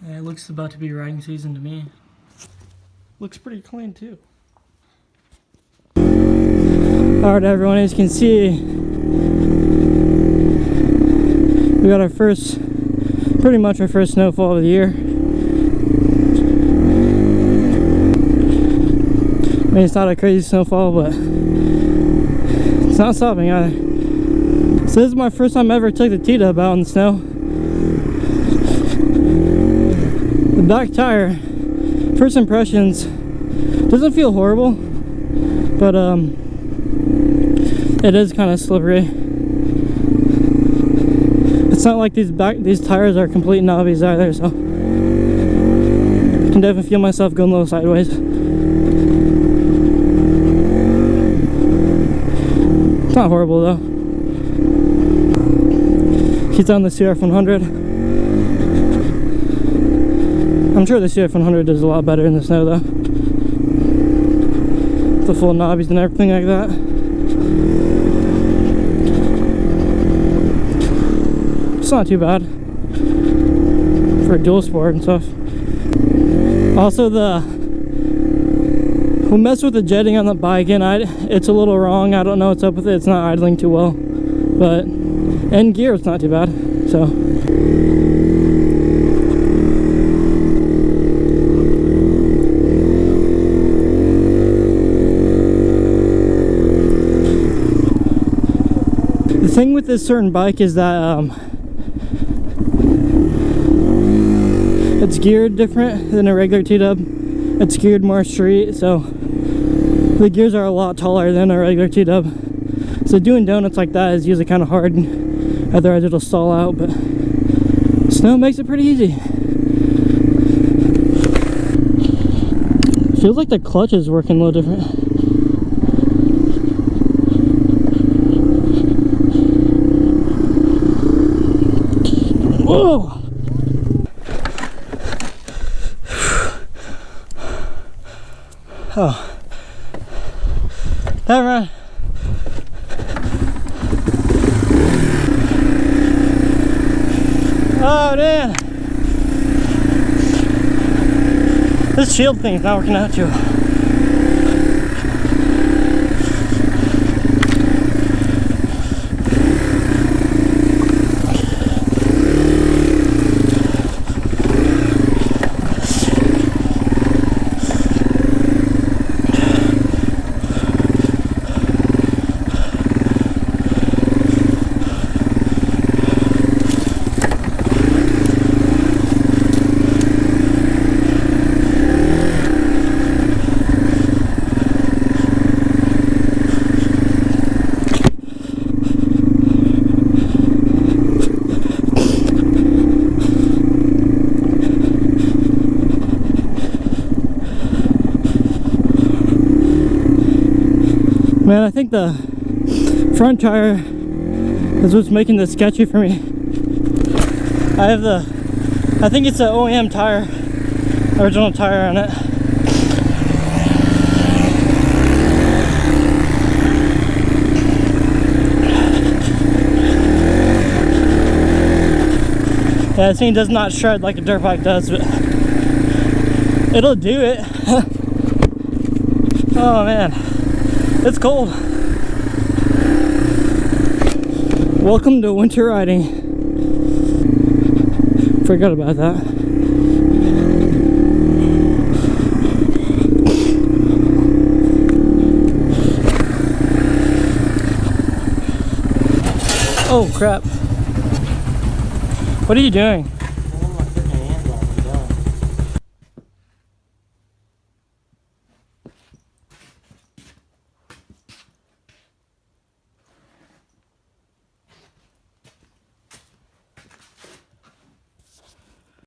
Yeah, it looks about to be riding season to me. Looks pretty clean too. Alright everyone, as you can see, we got our first, pretty much our first snowfall of the year. I mean, it's not a crazy snowfall, but it's not stopping either. So this is my first time I ever took the TW out in the snow. The back tire, first impressions, doesn't feel horrible, but it is kind of slippery. It's not like these tires are complete knobbies either, so I can definitely feel myself going a little sideways. It's not horrible though. He's on the CF100. I'm sure the CF100 does a lot better in the snow though. The full knobbies and everything like that. It's not too bad for a dual sport and stuff. Also, we'll mess with the jetting on the bike, and it's a little wrong. I don't know what's up with it. It's not idling too well, but in gear it's not too bad. So the thing with this certain bike is that it's geared different than a regular TW. It's geared more street, so the gears are a lot taller than a regular TW. So doing donuts like that is usually kind of hard, otherwise it'll stall out, but snow makes it pretty easy. Feels like the clutch is working a little different. Whoa! Oh, never mind. Oh man, this shield thing is not working out too well. Man, I think the front tire is what's making this sketchy for me. I think it's an OEM tire, original tire on it. Yeah, this thing does not shred like a dirt bike does, but it'll do it. Oh man. It's cold. Welcome to winter riding. Forgot about that. Oh crap. What are you doing?